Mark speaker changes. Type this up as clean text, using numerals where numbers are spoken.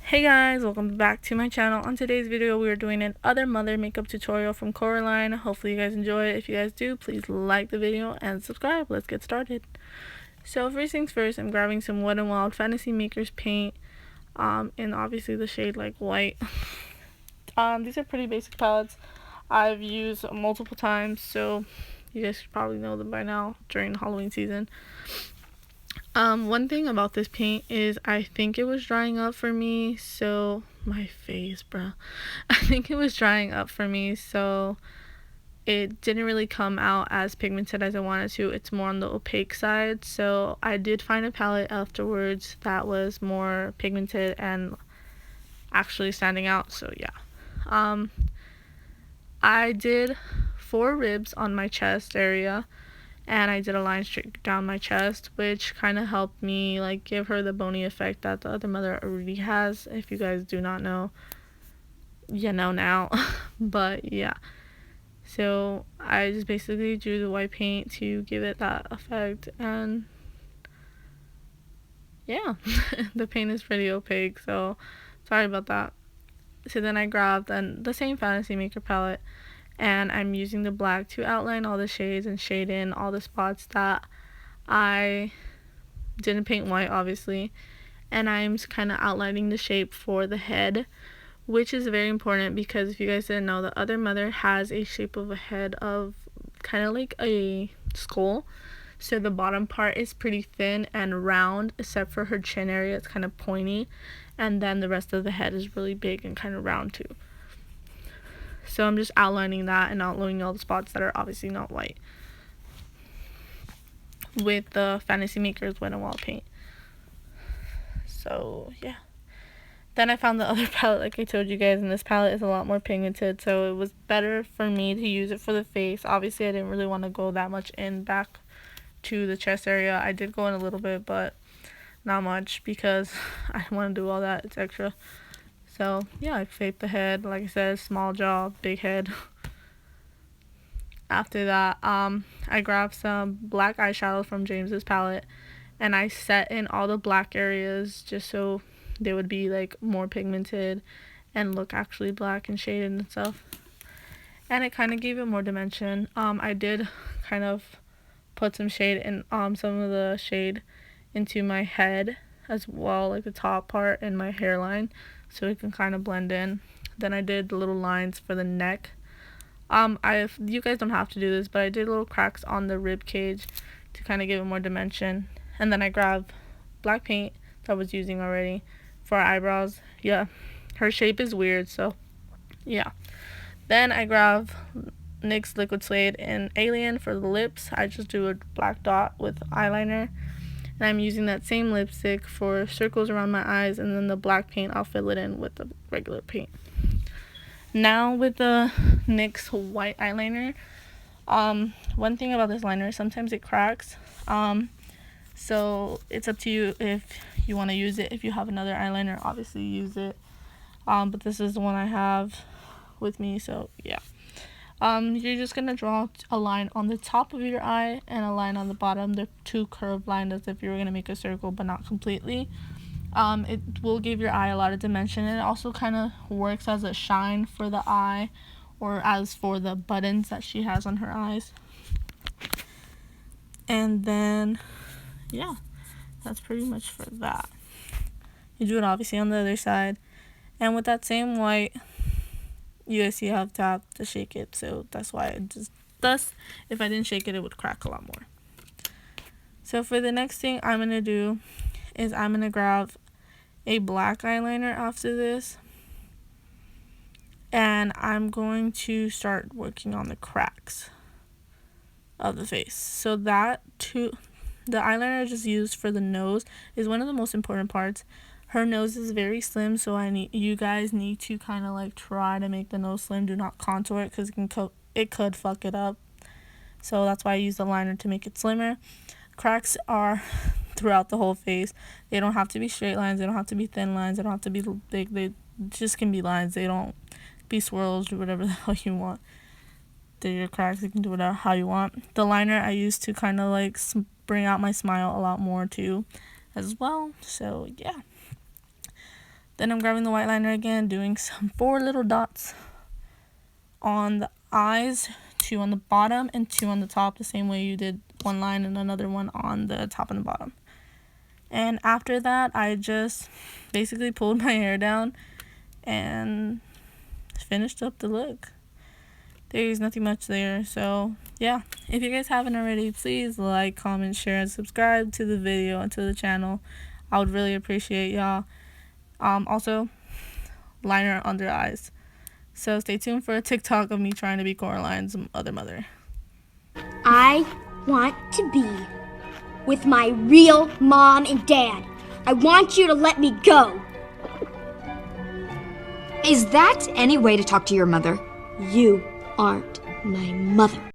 Speaker 1: Hey guys, welcome back to my channel. On today's video, we are doing an other mother makeup tutorial from Coraline. Hopefully you guys enjoy it. If you guys do, please like the video and subscribe. Let's get started. So first things first, I'm grabbing some Wet n Wild Fantasy Makers paint, in obviously the shade like white. These are pretty basic palettes. I've used multiple times, so you guys should probably know them by now during Halloween season. One thing about this paint is I think it was drying up for me, so my face, bruh. I think it was drying up for me, so it didn't really come out as pigmented as I wanted to. It's more on the opaque side, so I did find a palette afterwards that was more pigmented and actually standing out, so yeah. I did 4 ribs on my chest area, and I did a line straight down my chest, which kind of helped me like give her the bony effect that the other mother already has. If you guys do not know, you know now. But yeah, so I just basically drew the white paint to give it that effect, and yeah. The paint is pretty opaque, so sorry about that. So then I grabbed the same Fantasy Maker palette, and I'm using the black to outline all the shades and shade in all the spots that I didn't paint white, obviously. And I'm kind of outlining the shape for the head, which is very important because if you guys didn't know, the other mother has a shape of a head of kind of like a skull. So the bottom part is pretty thin and round, except for her chin area, it's kind of pointy, and then the rest of the head is really big and kind of round too. So I'm just outlining that and outlining all the spots that are obviously not white with the Fantasy Makers Wet n Wild paint. So yeah. Then I found the other palette, like I told you guys, and this palette is a lot more pigmented, so it was better for me to use it for the face. Obviously I didn't really want to go that much in back to the chest area. I did go in a little bit, but not much because I didn't want to do all that. It's extra. So yeah, I shaped the head, like I said, small jaw, big head. After that, I grabbed some black eyeshadow from James's palette, and I set in all the black areas just so they would be like more pigmented and look actually black and shaded and stuff. And it kind of gave it more dimension. I did kind of put some shade in, some of the shade into my head as well, like the top part and my hairline, so it can kind of blend in. Then I did little lines for the neck. You guys don't have to do this, but I did little cracks on the rib cage to kind of give it more dimension. And then I grabbed black paint that I was using already for our eyebrows. Yeah, her shape is weird, so yeah. Then I grabbed NYX Liquid Suede in Alien for the lips. I just do a black dot with eyeliner, and I'm using that same lipstick for circles around my eyes, and then the black paint I'll fill it in with the regular paint. Now with the NYX white eyeliner, one thing about this liner, sometimes it cracks, so it's up to you if you want to use it. If you have another eyeliner, obviously use it, but this is the one I have with me, so yeah. You're just gonna draw a line on the top of your eye and a line on the bottom. They're 2 curved lines as if you were gonna make a circle, but not completely. It will give your eye a lot of dimension, and it also kind of works as a shine for the eye, or as for the buttons that she has on her eyes. And then yeah, that's pretty much for that. You do it obviously on the other side, and with that same white, you guys see how I have to shake it, so that's why if I didn't shake it, it would crack a lot more. So for the next thing I'm gonna do is I'm gonna grab a black eyeliner after this, and I'm going to start working on the cracks of the face. So the eyeliner I just used for the nose is one of the most important parts. Her nose is very slim, so you guys need to kind of like try to make the nose slim. Do not contour it because it could fuck it up. So that's why I use the liner to make it slimmer. Cracks are throughout the whole face. They don't have to be straight lines, they don't have to be thin lines, they don't have to be big, they just can be lines. They don't be swirls or whatever the hell you want. They're your cracks, you can do whatever how you want. The liner I use to kind of like bring out my smile a lot more too as well, so yeah. Then I'm grabbing the white liner again, doing some 4 little dots on the eyes, 2 on the bottom and 2 on the top, the same way you did 1 line and another one on the top and the bottom. And after that, I just basically pulled my hair down and finished up the look. There's nothing much there. So yeah, if you guys haven't already, please like, comment, share, and subscribe to the video and to the channel. I would really appreciate y'all. Also, liner under eyes. So stay tuned for a TikTok of me trying to be Coraline's other mother.
Speaker 2: I want to be with my real mom and dad. I want you to let me go.
Speaker 3: Is that any way to talk to your mother?
Speaker 2: You aren't my mother.